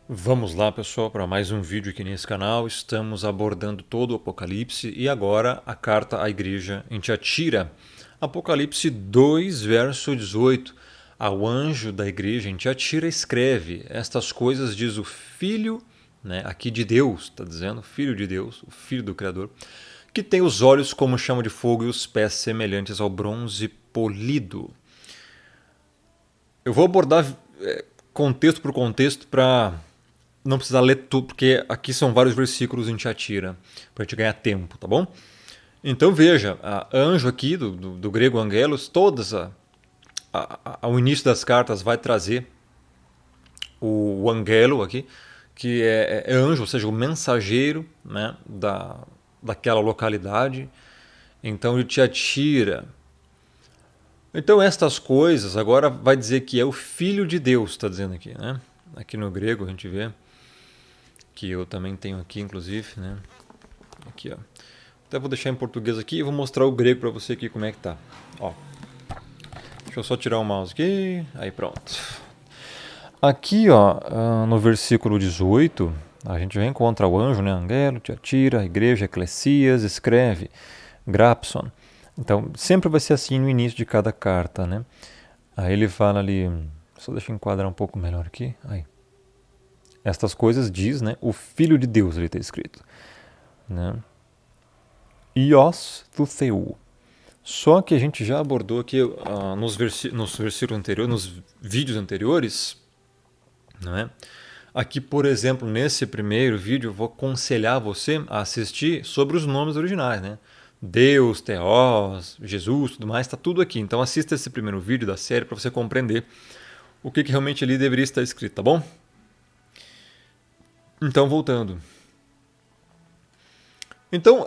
Vamos lá, pessoal, para mais um vídeo aqui nesse canal. Estamos abordando todo o Apocalipse e agora a carta à igreja em Tiatira. Apocalipse 2, verso 18. Ao anjo da igreja em Tiatira escreve: estas coisas diz o Filho, aqui de Deus, está dizendo, Filho de Deus, o Filho do Criador, que tem os olhos como chama de fogo e os pés semelhantes ao bronze polido. Eu vou abordar contexto por contexto para não precisar ler tudo, porque aqui são vários versículos em Tiatira, para a gente ganhar tempo, tá bom? Então veja, anjo aqui, do grego angelos, todas ao início das cartas vai trazer o angelo aqui, que é anjo, ou seja, o mensageiro, né, daquela localidade. Então de Tiatira. Então estas coisas, agora vai dizer que é o Filho de Deus, está dizendo aqui, né? Aqui no grego a gente vê, que eu também tenho aqui, inclusive, né? Aqui, ó. Até vou deixar em português aqui e vou mostrar o grego para você aqui como é que tá. Ó. Deixa eu só tirar o mouse aqui, aí pronto. Aqui, ó, no versículo 18, a gente já encontra o anjo, né? Angelo, Tiatira, igreja, Eclesias, escreve, Grapson. Então, sempre vai ser assim no início de cada carta, né? Aí ele fala ali, só deixa eu enquadrar um pouco melhor aqui. Aí. Estas coisas diz, né? O Filho de Deus, ele está escrito, né? Ios tu Theu. Só que a gente já abordou aqui nos versículos anteriores, nos vídeos anteriores, não é? Aqui, por exemplo, nesse primeiro vídeo, eu vou aconselhar você a assistir sobre os nomes originais, né? Deus, Theos, Jesus, tudo mais, está tudo aqui. Então assista esse primeiro vídeo da série para você compreender o que realmente ali deveria estar escrito, tá bom? Então, voltando. Então,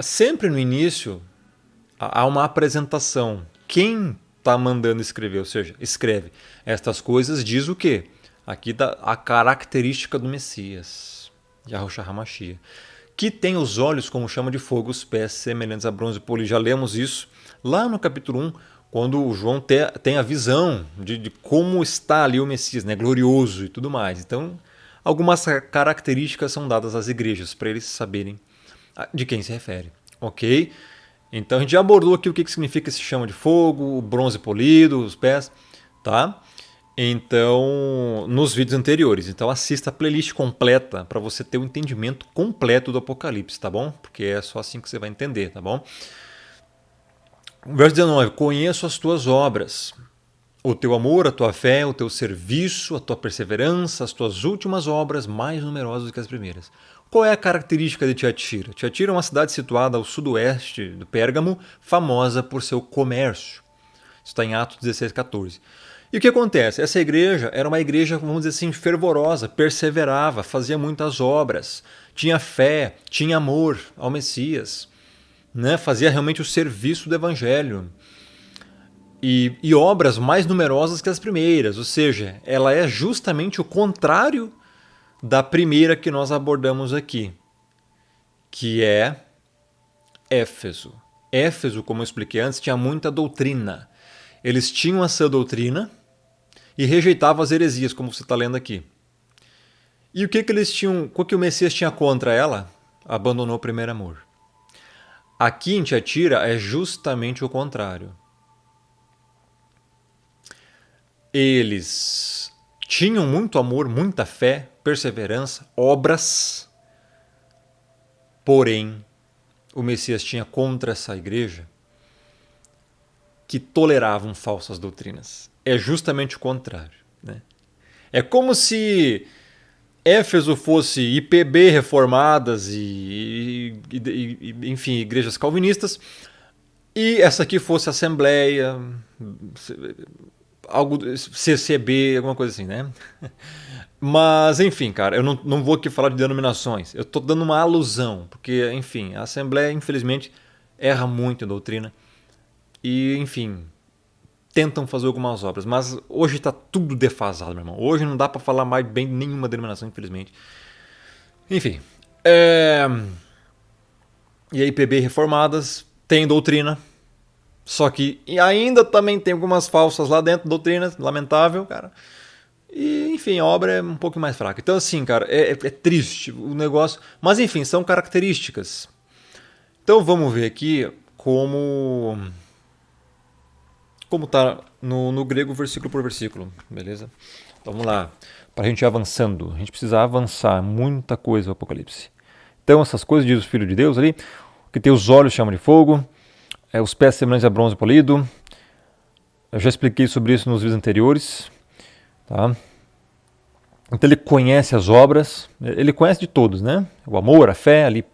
sempre no início há uma apresentação. Quem está mandando escrever, ou seja, escreve estas coisas, diz o quê? Aqui dá a característica do Messias, Yahushua HaMashiach, que tem os olhos como chama de fogo, os pés semelhantes a bronze polido. Já lemos isso lá no capítulo 1, quando o João tem a visão de como está ali o Messias, né, glorioso e tudo mais. Então, algumas características são dadas às igrejas para eles saberem de quem se refere, ok? Então a gente já abordou aqui o que significa esse chama de fogo, o bronze polido, os pés, tá? Então, nos vídeos anteriores. Então assista a playlist completa para você ter o entendimento completo do Apocalipse, tá bom? Porque é só assim que você vai entender, tá bom? Verso 19. Conheço as tuas obras, o teu amor, a tua fé, o teu serviço, a tua perseverança, as tuas últimas obras mais numerosas do que as primeiras. Qual é a característica de Tiatira? Tiatira é uma cidade situada ao sudoeste do Pérgamo, famosa por seu comércio. Isso está em Atos 16, 14. E o que acontece? Essa igreja era uma igreja, vamos dizer assim, fervorosa, perseverava, fazia muitas obras, tinha fé, tinha amor ao Messias, né? Fazia realmente o serviço do evangelho. E obras mais numerosas que as primeiras, ou seja, ela é justamente o contrário da primeira que nós abordamos aqui, que é Éfeso. Éfeso, como eu expliquei antes, tinha muita doutrina. Eles tinham essa doutrina e rejeitavam as heresias, como você está lendo aqui. E o que eles tinham, o que o Messias tinha contra ela? Abandonou o primeiro amor. Aqui em Tiatira é justamente o contrário. Eles tinham muito amor, muita fé, perseverança, obras, porém o Messias tinha contra essa igreja que toleravam falsas doutrinas. É justamente o contrário, né? É como se Éfeso fosse IPB reformadas enfim, igrejas calvinistas, e essa aqui fosse Assembleia, algo CCB, alguma coisa assim, né? Mas, enfim, cara, eu não vou aqui falar de denominações. Eu estou dando uma alusão, porque, enfim, a Assembleia, infelizmente, erra muito em doutrina. E, enfim, tentam fazer algumas obras. Mas hoje está tudo defasado, meu irmão. Hoje não dá para falar mais bem de nenhuma denominação, infelizmente. Enfim. E aí, PB reformadas, tem doutrina. Só que ainda também tem algumas falsas lá dentro, doutrina, lamentável, cara. E, enfim, a obra é um pouco mais fraca. Então, assim, cara, é triste o negócio. Mas, enfim, são características. Então, vamos ver aqui como tá no grego, versículo por versículo. Beleza? Então, vamos lá. Para a gente ir avançando. A gente precisa avançar. Muita coisa o Apocalipse. Então, essas coisas, diz o Filho de Deus ali, que tem os olhos chama de fogo, os pés semelhantes a bronze polido. Eu já expliquei sobre isso nos vídeos anteriores. Tá? Então ele conhece as obras, ele conhece de todos, né? O amor, a fé, ali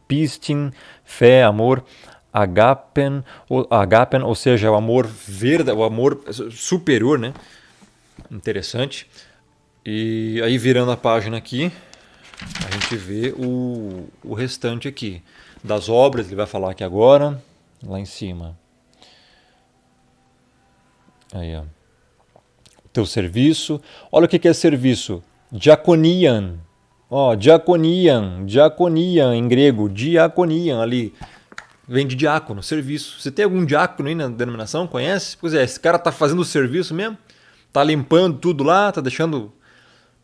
pistin, fé, amor, agapen, ou seja, o amor verde, o amor superior, né? Interessante. E aí virando a página aqui, a gente vê o restante aqui. Das obras, ele vai falar aqui agora, lá em cima. Aí, ó. Teu serviço. Olha o que é serviço. Diakonian. Ó, diakonian em grego. Diakonian ali. Vem de diácono, serviço. Você tem algum diácono aí na denominação? Conhece? Pois é, esse cara tá fazendo o serviço mesmo? Tá limpando tudo lá, tá deixando...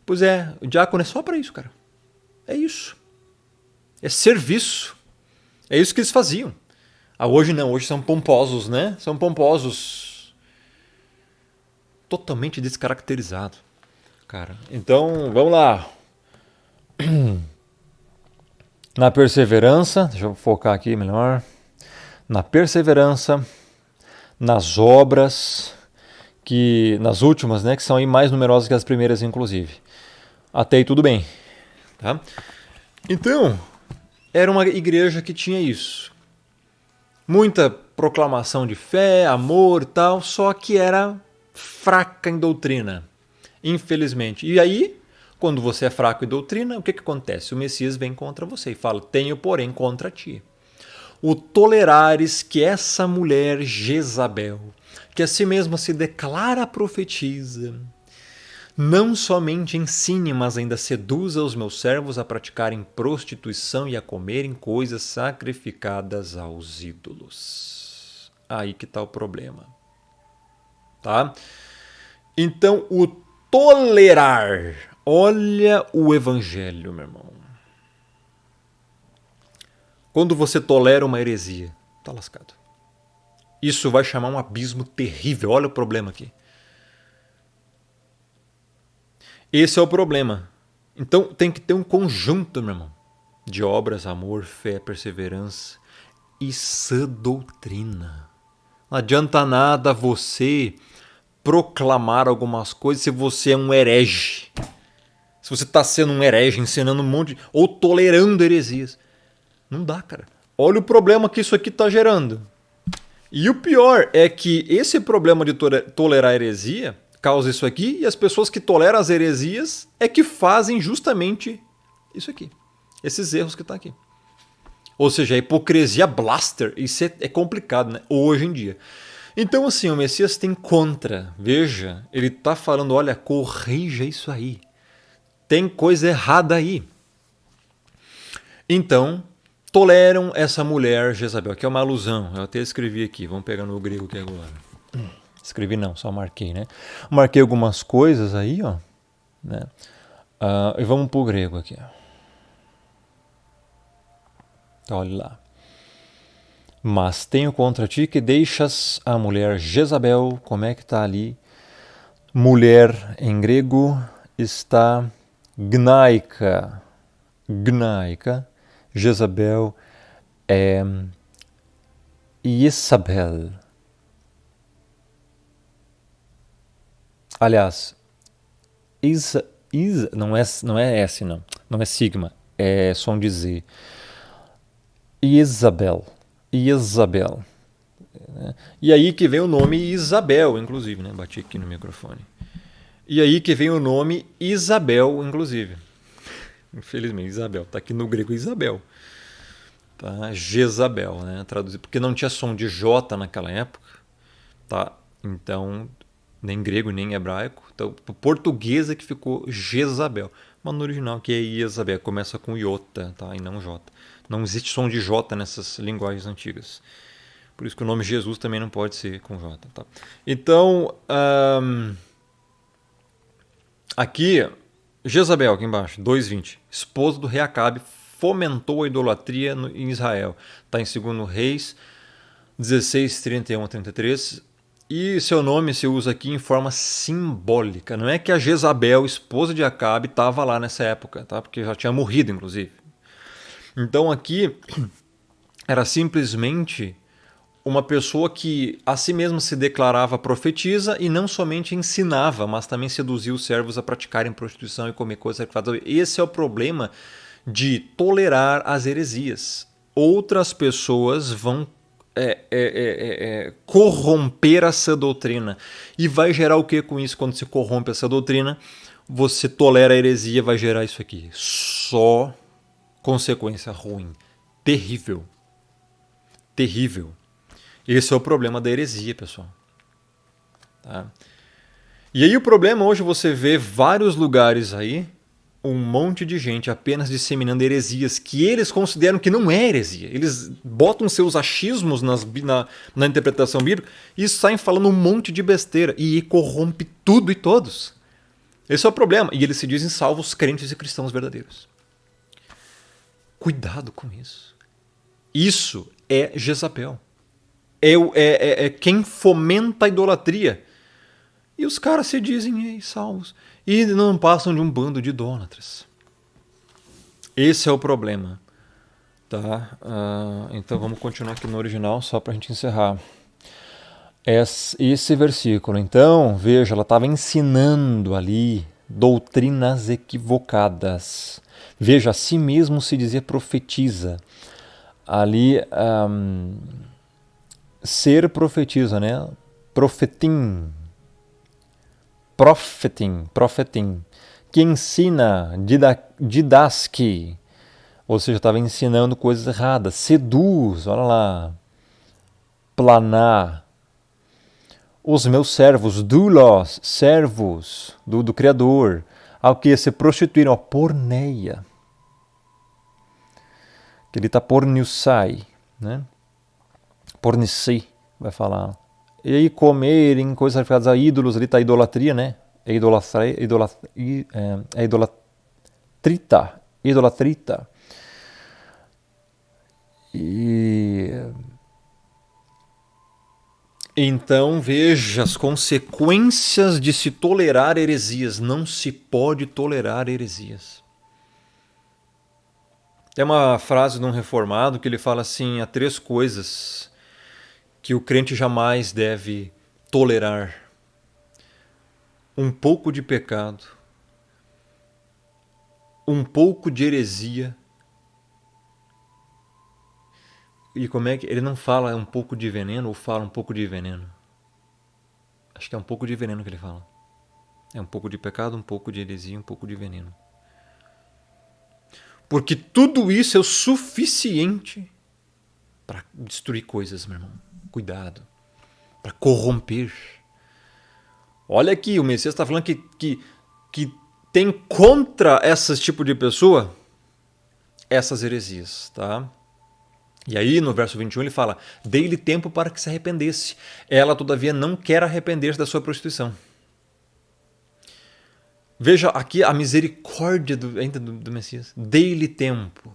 Pois é, o diácono é só para isso, cara. É isso. É serviço. É isso que eles faziam. Hoje não, hoje são pomposos, né? São pomposos. Totalmente descaracterizado, cara. Então, vamos lá. Na perseverança, deixa eu focar aqui melhor. Na perseverança, nas obras, que nas últimas, né, que são aí mais numerosas que as primeiras, inclusive. Até aí tudo bem, tá? Então, era uma igreja que tinha isso. Muita proclamação de fé, amor e tal, só que era fraca em doutrina, infelizmente. E aí, quando você é fraco em doutrina, o que acontece? O Messias vem contra você e fala, tenho porém contra ti. O tolerares que essa mulher Jezabel, que a si mesma se declara profetisa, não somente ensine, mas ainda seduza os meus servos a praticarem prostituição e a comerem coisas sacrificadas aos ídolos. Aí que está o problema. Tá? Então, o tolerar. Olha o evangelho, meu irmão. Quando você tolera uma heresia, tá lascado. Isso vai chamar um abismo terrível. Olha o problema aqui. Esse é o problema. Então tem que ter um conjunto, meu irmão, de obras, amor, fé, perseverança e sã doutrina. Não adianta nada você proclamar algumas coisas se você é um herege. Se você está sendo um herege, ensinando um monte, ou tolerando heresias. Não dá, cara. Olha o problema que isso aqui está gerando. E o pior é que esse problema de tolerar heresia causa isso aqui, e as pessoas que toleram as heresias é que fazem justamente isso aqui. Esses erros que estão aqui. Ou seja, a hipocrisia blaster, isso é complicado, né? Hoje em dia. Então, assim, o Messias tem contra. Veja, ele está falando, olha, corrija isso aí. Tem coisa errada aí. Então, toleram essa mulher Jezabel, que é uma alusão. Eu até escrevi aqui, vamos pegar no grego aqui agora. Escrevi não, só marquei, né? Marquei algumas coisas aí, ó. Né? E vamos pro grego aqui. Então, olha lá. Mas tenho contra ti que deixas a mulher Jezabel, como é que está ali? Mulher em grego está gnaika. Gnaika. Jezabel é Isabel. Aliás, não é S, não. Não é sigma, é som de Z. Isabel. E aí que vem o nome Isabel, inclusive, né? Bati aqui no microfone. E aí que vem o nome Isabel, inclusive. Infelizmente, Isabel. Tá aqui no grego Isabel. Tá? Jezabel, né? Traduzido. Porque não tinha som de J naquela época. Tá? Então, nem grego, nem hebraico. Então, o português é que ficou Jezabel. Mas no original, que é Isabel, começa com iota, tá? E não J. Não existe som de J nessas linguagens antigas. Por isso que o nome Jesus também não pode ser com J. Tá? Então, Aqui, Jezabel, aqui embaixo, 2:20. Esposa do rei Acabe, fomentou a idolatria em Israel. Está em 2 Reis 16, 31 a 33. E seu nome se usa aqui em forma simbólica. Não é que a Jezabel, esposa de Acabe, estava lá nessa época, tá? Porque já tinha morrido, inclusive. Então aqui era simplesmente uma pessoa que a si mesma se declarava profetisa e não somente ensinava, mas também seduzia os servos a praticarem prostituição e comer coisas sacrificadas. Esse é o problema de tolerar as heresias. Outras pessoas vão corromper essa doutrina. E vai gerar o que com isso? Quando se corrompe essa doutrina, você tolera a heresia, vai gerar isso aqui. Só consequência ruim. Terrível. Terrível. Esse é o problema da heresia, pessoal. Tá? E aí o problema hoje você vê vários lugares aí, um monte de gente apenas disseminando heresias que eles consideram que não é heresia. Eles botam seus achismos na interpretação bíblica e saem falando um monte de besteira e corrompe tudo e todos. Esse é o problema. E eles se dizem salvos crentes e cristãos verdadeiros. Cuidado com isso. Isso é Jezabel. É quem fomenta a idolatria. E os caras se dizem salvos. E não passam de um bando de idólatras. Esse é o problema. Tá? Então vamos continuar aqui no original, só para a gente encerrar. Esse versículo. Então, veja, ela estava ensinando ali doutrinas equivocadas. Veja, a si mesmo se dizia profetiza. Ali, ser profetiza, né? Profetim, que ensina, didasque, ou seja, estava ensinando coisas erradas, seduz, olha lá, planar, os meus servos, doulos, servos do Criador, ao que se prostituíram, porneia, que ele está porniussai, né? Pornici, vai falar. E aí comerem coisas sacrificadas a ídolos, ali está a idolatria, né? Idolatrita. E então veja as consequências de se tolerar heresias. Não se pode tolerar heresias. Tem uma frase de um reformado que ele fala assim: há 3 coisas que o crente jamais deve tolerar: um pouco de pecado, um pouco de heresia. E como é que ele não fala um pouco de veneno ou fala um pouco de veneno? Acho que é um pouco de veneno que ele fala. É um pouco de pecado, um pouco de heresia, um pouco de veneno. Porque tudo isso é o suficiente para destruir coisas, meu irmão. Cuidado. Para corromper. Olha aqui, o Messias está falando que tem contra esse tipo de pessoa essas heresias, tá? E aí no verso 21 ele fala: dei-lhe tempo para que se arrependesse. Ela todavia não quer arrepender-se da sua prostituição. Veja aqui a misericórdia do Messias. Dei-lhe tempo.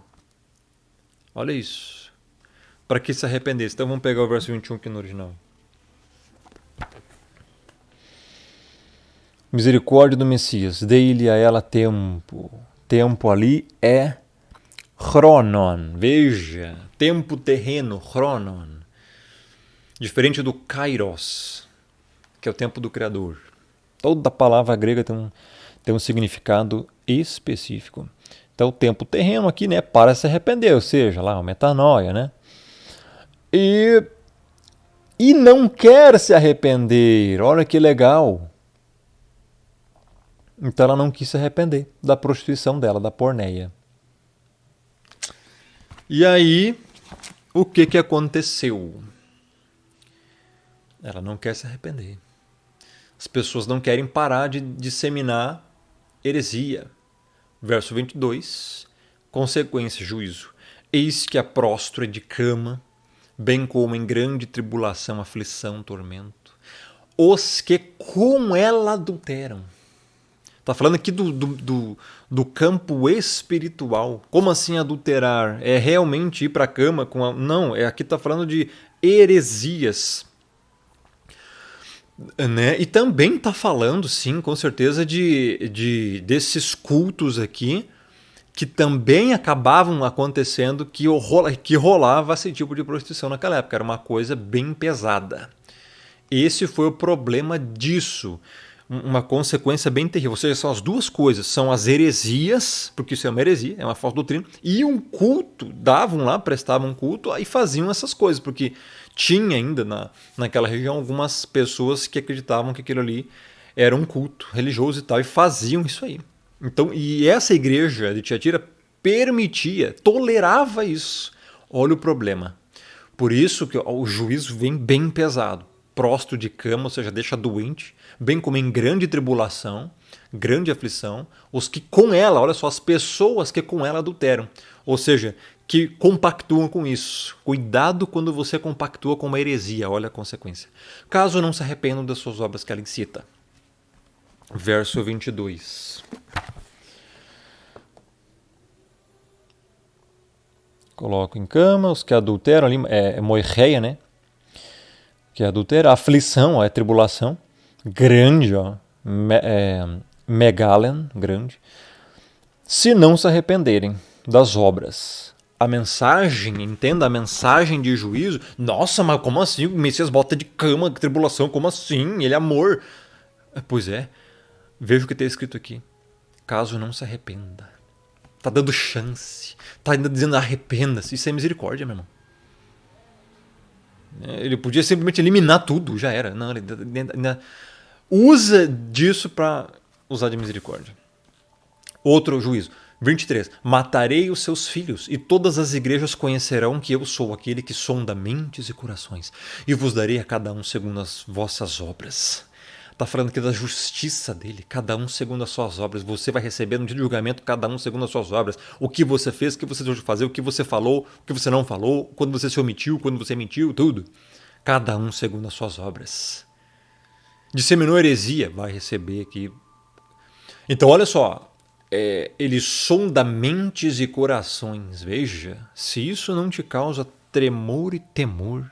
Olha isso. Para que se arrependesse. Então vamos pegar o verso 21 aqui no original. Misericórdia do Messias. Dei-lhe a ela tempo. Tempo ali é chronon. Veja. Tempo terreno. Chronon. Diferente do kairos, que é o tempo do Criador. Toda palavra grega tem um significado específico. Então, o tempo terreno aqui, né, para se arrepender, ou seja, lá, uma metanoia, né? E não quer se arrepender. Olha que legal. Então, ela não quis se arrepender da prostituição dela, da porneia. E aí, o que aconteceu? Ela não quer se arrepender. As pessoas não querem parar de disseminar heresia. Verso 22. Consequência, juízo. Eis que a prostro é de cama, bem como em grande tribulação, aflição, tormento. Os que com ela adulteram. Está falando aqui do campo espiritual. Como assim adulterar? É realmente ir para a cama com a... Não, aqui está falando de heresias. Né? E também está falando, sim, com certeza, desses cultos aqui que também acabavam acontecendo, que rolava esse tipo de prostituição naquela época. Era uma coisa bem pesada. Esse foi o problema disso. Uma consequência bem terrível. Ou seja, são as duas coisas. São as heresias, porque isso é uma heresia, é uma falsa doutrina, e um culto. Davam lá, prestavam culto e faziam essas coisas, porque tinha ainda naquela região algumas pessoas que acreditavam que aquilo ali era um culto religioso e tal, e faziam isso aí. Então, e essa igreja de Tiatira permitia, tolerava isso. Olha o problema. Por isso que o juízo vem bem pesado. Prosto de cama, ou seja, deixa doente, bem como em grande tribulação, grande aflição, os que com ela, olha só, as pessoas que com ela adulteram, ou seja, que compactuam com isso. Cuidado quando você compactua com uma heresia, olha a consequência. Caso não se arrependam das suas obras que ela incita. Verso 22. Coloco em cama os que adulteram ali, é moirreia, né? Que é adultério, aflição, ó, é tribulação, grande, ó, megalen, grande, se não se arrependerem das obras. A mensagem, entenda, a mensagem de juízo, nossa, mas como assim? O Messias bota de cama, tribulação, como assim? Ele é amor. Pois é, veja o que está escrito aqui. Caso não se arrependa. Está dando chance, está ainda dizendo arrependa-se. Isso é misericórdia, meu irmão. Ele podia simplesmente eliminar tudo, já era. Não, ele ainda usa disso para usar de misericórdia. Outro juízo. 23. Matarei os seus filhos, e todas as igrejas conhecerão que eu sou aquele que sonda mentes e corações, e vos darei a cada um segundo as vossas obras. Está falando aqui da justiça dele, cada um segundo as suas obras. Você vai receber no dia de julgamento, cada um segundo as suas obras. O que você fez, o que você deixou de fazer, o que você falou, o que você não falou, quando você se omitiu, quando você mentiu, tudo. Cada um segundo as suas obras. Disseminou heresia, vai receber aqui. Então, olha só. Ele sonda mentes e corações. Veja, se isso não te causa tremor e temor,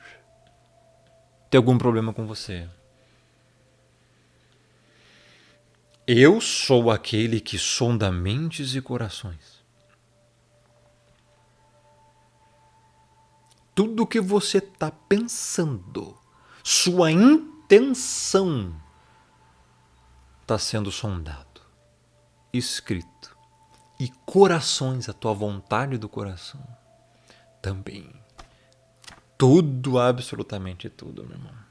tem algum problema com você. Eu sou aquele que sonda mentes e corações. Tudo que você está pensando, sua intenção está sendo sondado, escrito. E corações, a tua vontade do coração, também. Tudo, absolutamente tudo, meu irmão.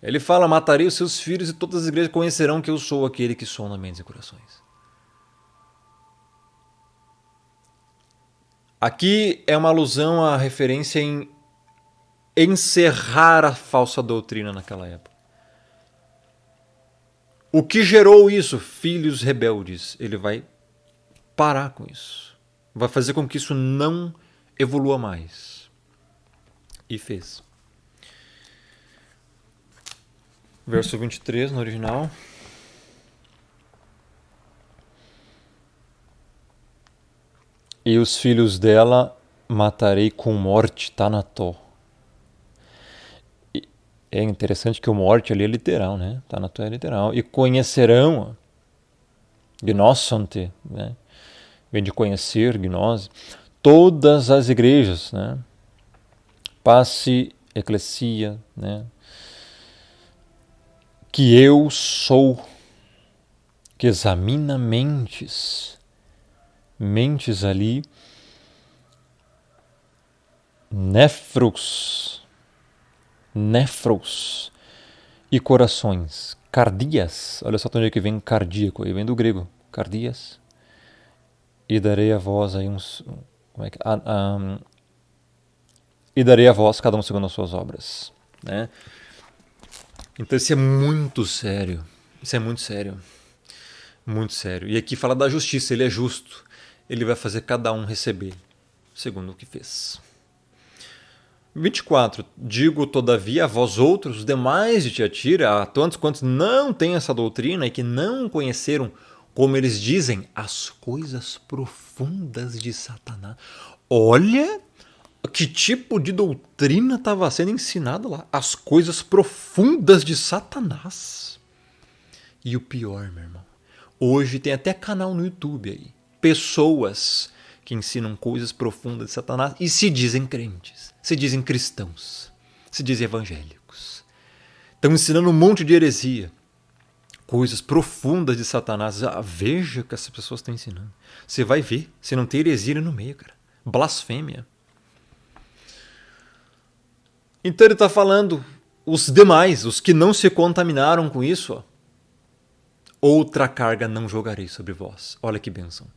Ele fala, matarei os seus filhos e todas as igrejas conhecerão que eu sou aquele que sonda mentes e corações. Aqui é uma alusão à referência em encerrar a falsa doutrina naquela época. O que gerou isso? Filhos rebeldes. Ele vai parar com isso. Vai fazer com que isso não evolua mais. E fez. Verso 23 no original. E os filhos dela matarei com morte, Tanató. É interessante que o morte ali é literal, né? Tanató é literal. E conhecerão, gnossante, né? Vem de conhecer, gnose, todas as igrejas, né? Passe, eclesia, né? Que eu sou, que examina mentes ali, néfros e corações, cardias, olha só de onde é que vem cardíaco, ele vem do grego, cardias, e darei a vós aí uns, como é que, e darei a vós cada um segundo as suas obras, né? Então isso é muito sério. Isso é muito sério. Muito sério. E aqui fala da justiça. Ele é justo. Ele vai fazer cada um receber segundo o que fez. 24. Digo, todavia, a vós outros, os demais de Tiatira, a tantos quantos não têm essa doutrina e que não conheceram, como eles dizem, as coisas profundas de Satanás. Olha que tipo de doutrina estava sendo ensinada lá. As coisas profundas de Satanás. E o pior, meu irmão, hoje tem até canal no YouTube aí. Pessoas que ensinam coisas profundas de Satanás e se dizem crentes, se dizem cristãos, se dizem evangélicos. Estão ensinando um monte de heresia, coisas profundas de Satanás. Veja o que essas pessoas estão ensinando. Você vai ver, se não tem heresia no meio, cara. Blasfêmia. Então ele está falando, os demais, os que não se contaminaram com isso, ó, outra carga não jogarei sobre vós. Olha que bênção.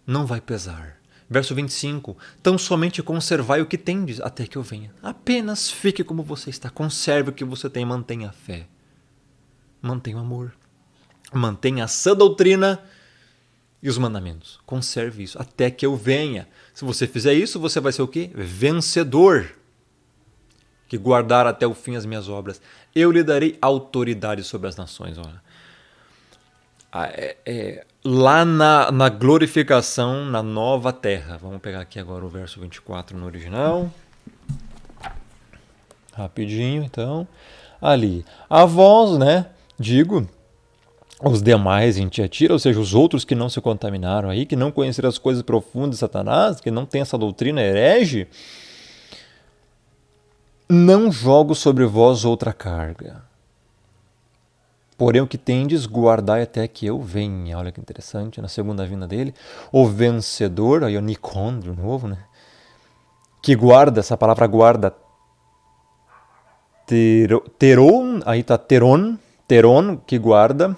Não vai pesar. Verso 25. Tão somente conservai o que tendes até que eu venha. Apenas fique como você está. Conserve o que você tem. Mantenha a fé. Mantenha o amor. Mantenha a sã doutrina e os mandamentos. Conserve isso até que eu venha. Se você fizer isso, você vai ser o quê? Vencedor. Que guardar até o fim as minhas obras. Eu lhe darei autoridade sobre as nações. Olha. Lá na glorificação, na nova terra. Vamos pegar aqui agora o verso 24 no original. Rapidinho, então. Ali. A vós, né, digo, os demais em Tiatira, ou seja, os outros que não se contaminaram aí, que não conheceram as coisas profundas de Satanás, que não tem essa doutrina herege, não jogo sobre vós outra carga. Porém, o que tendes, guardai até que eu venha. Olha que interessante, na segunda vinda dele. O vencedor, aí o Nikon de novo, né? Que guarda, essa palavra guarda, teron, aí está teron, que guarda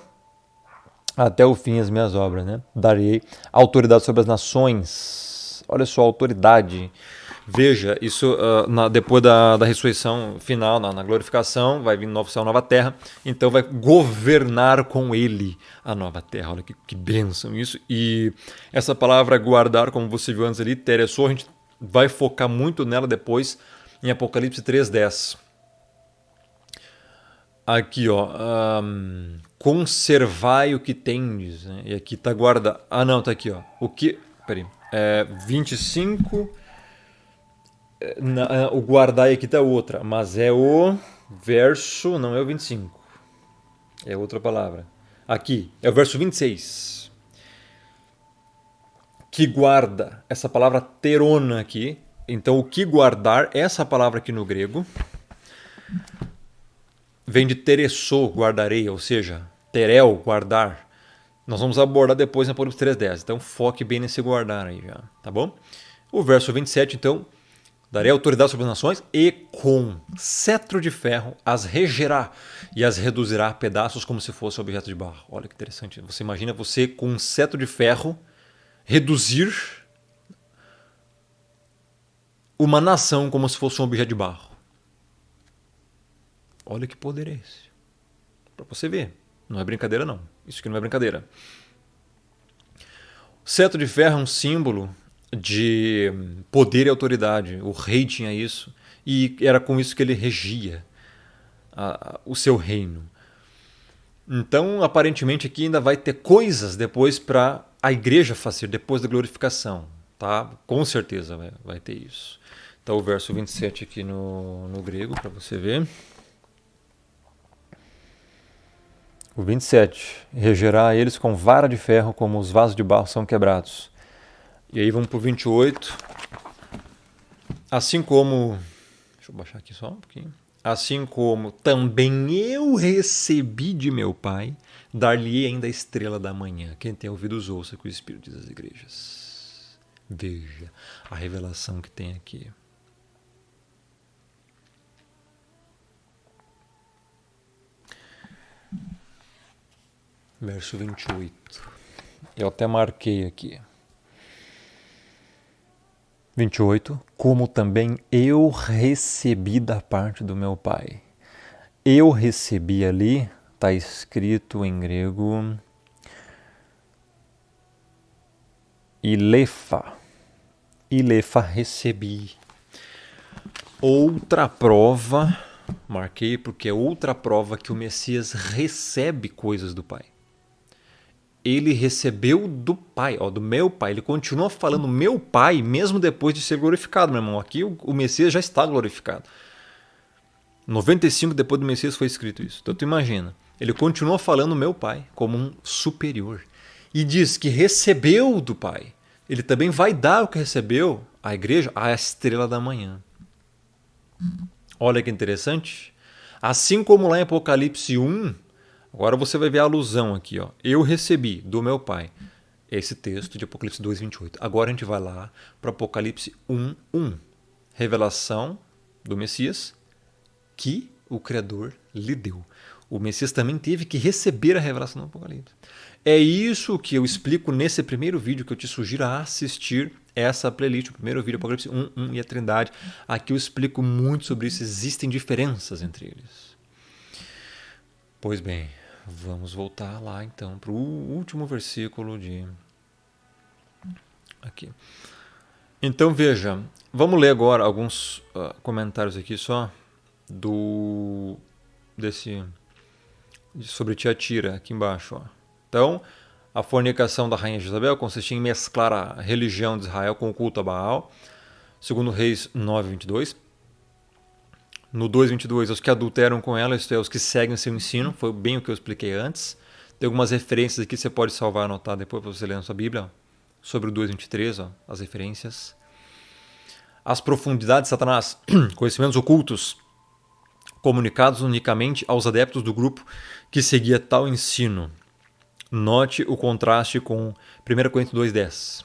até o fim as minhas obras, né? Darei autoridade sobre as nações. Olha só, autoridade. Veja, isso depois da ressurreição final, na glorificação, vai vir novo céu, nova terra, então vai governar com ele a nova terra. Olha que bênção isso. E essa palavra guardar, como você viu antes ali, teressou, a gente vai focar muito nela depois em Apocalipse 3:10. Aqui, ó, conservai o que tendes, né? E aqui está guarda. Ah, não, está aqui, ó. O que? Peraí. 25. O guardai aqui está outra, mas é o verso, não é o 25. É outra palavra. Aqui, é o verso 26. Que guarda, essa palavra terona aqui. Então, o que guardar, essa palavra aqui no grego, vem de teressô, guardarei, ou seja, terel, guardar. Nós vamos abordar depois na Apocalipse 3:10. Então, foque bem nesse guardar aí já, tá bom? O verso 27, então, darei autoridade sobre as nações e com cetro de ferro as regerá e as reduzirá a pedaços como se fosse objeto de barro. Olha que interessante. Você imagina você com um cetro de ferro reduzir uma nação como se fosse um objeto de barro. Olha que poder é esse. Para você ver. Não é brincadeira não. Isso aqui não é brincadeira. O cetro de ferro é um símbolo de poder e autoridade. O rei tinha isso e era com isso que ele regia o seu reino. Então, aparentemente aqui ainda vai ter coisas depois para a igreja fazer, depois da glorificação. Tá? Com certeza vai ter isso. Então, o verso 27 aqui no grego, para você ver. O 27. Regerá eles com vara de ferro, como os vasos de barro são quebrados. E aí vamos para o 28. Assim como... Deixa eu baixar aqui só um pouquinho. Assim como também eu recebi de meu Pai, dar-lhe ainda a estrela da manhã. Quem tem ouvidos ouça o que o Espírito diz às igrejas. Veja a revelação que tem aqui. Verso 28. Eu até marquei aqui. 28. Como também eu recebi da parte do meu Pai. Eu recebi ali, está escrito em grego, Ilefa. Ilefa, recebi. Outra prova, marquei porque é outra prova que o Messias recebe coisas do Pai. Ele recebeu do Pai, do meu Pai. Ele continua falando meu Pai mesmo depois de ser glorificado, meu irmão. Aqui o Messias já está glorificado. 95 depois do Messias foi escrito isso. Então tu imagina, ele continua falando meu Pai como um superior. E diz que recebeu do Pai. Ele também vai dar o que recebeu à igreja, à estrela da manhã. Olha que interessante. Assim como lá em Apocalipse 1, agora você vai ver a alusão aqui. Eu recebi do meu Pai. Esse texto de Apocalipse 2:28. Agora a gente vai lá para Apocalipse 1:1. Revelação do Messias que o Criador lhe deu. O Messias também teve que receber a revelação do Apocalipse. É isso que eu explico nesse primeiro vídeo que eu te sugiro a assistir essa playlist, o primeiro vídeo, Apocalipse 1:1 e a Trindade. Aqui eu explico muito sobre isso, existem diferenças entre eles. Pois bem, vamos voltar lá então para o último versículo de... Aqui. Então veja, vamos ler agora alguns comentários aqui só sobre Tiatira, aqui embaixo. Então, a fornicação da rainha Jezabel consistia em mesclar a religião de Israel com o culto a Baal, segundo Reis 9:22. No 2:22, os que adulteram com ela, isto é, os que seguem seu ensino, foi bem o que eu expliquei antes. Tem algumas referências aqui, você pode salvar e anotar depois para você ler na sua Bíblia, sobre o 2:23, as referências. As profundidades de Satanás, conhecimentos ocultos, comunicados unicamente aos adeptos do grupo que seguia tal ensino. Note o contraste com 1 Coríntios 2:10.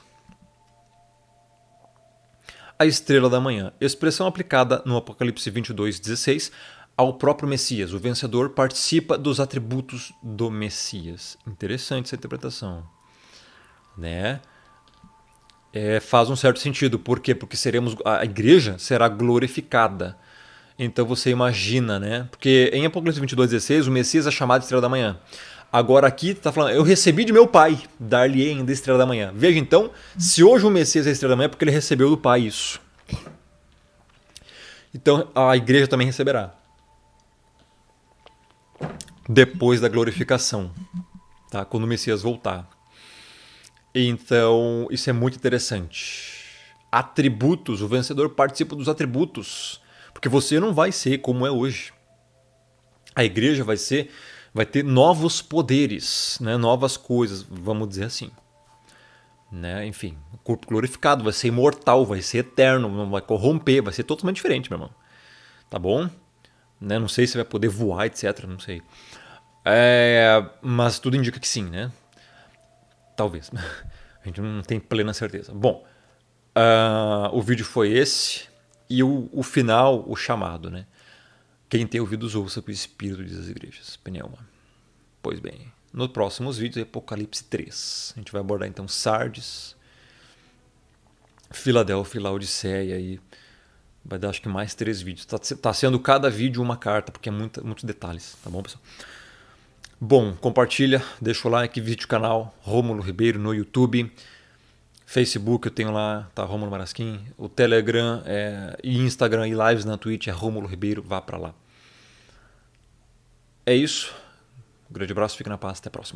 A estrela da manhã, expressão aplicada no Apocalipse 22:16 ao próprio Messias. O vencedor participa dos atributos do Messias. Interessante essa interpretação, né? Faz um certo sentido. Por quê? Porque a igreja será glorificada. Então você imagina, né? Porque em Apocalipse 22:16 o Messias é chamado de estrela da manhã. Agora aqui está falando, eu recebi de meu pai, dar-lhe ainda a estrela da manhã. Veja então, se hoje o Messias é a estrela da manhã é porque ele recebeu do pai isso. Então a igreja também receberá. Depois da glorificação, tá? Quando o Messias voltar. Então isso é muito interessante. Atributos, o vencedor participa dos atributos. Porque você não vai ser como é hoje. A igreja vai ter novos poderes, né? Novas coisas, vamos dizer assim. Né? Enfim, o corpo glorificado vai ser imortal, vai ser eterno, não vai corromper, vai ser totalmente diferente, meu irmão. Tá bom? Né? Não sei se vai poder voar, etc. Não sei. Mas tudo indica que sim, né? Talvez. A gente não tem plena certeza. Bom, o vídeo foi esse. E o final, o chamado, né? Quem tem ouvidos ouça o que o Espírito diz às igrejas. Pneuma. Pois bem, nos próximos vídeos, Apocalipse 3. A gente vai abordar então Sardes, Filadélfia e Laodiceia. E vai dar acho que mais 3 vídeos. Tá sendo cada vídeo uma carta, porque é muitos detalhes. Tá bom, pessoal? Bom, compartilha, deixa o like, visite o canal Rômulo Ribeiro no YouTube. Facebook eu tenho lá, tá, Rômulo Marasquim. O Telegram e Instagram e lives na Twitch é Rômulo Ribeiro, vá para lá. É isso. Um grande abraço, fique na paz, até a próxima.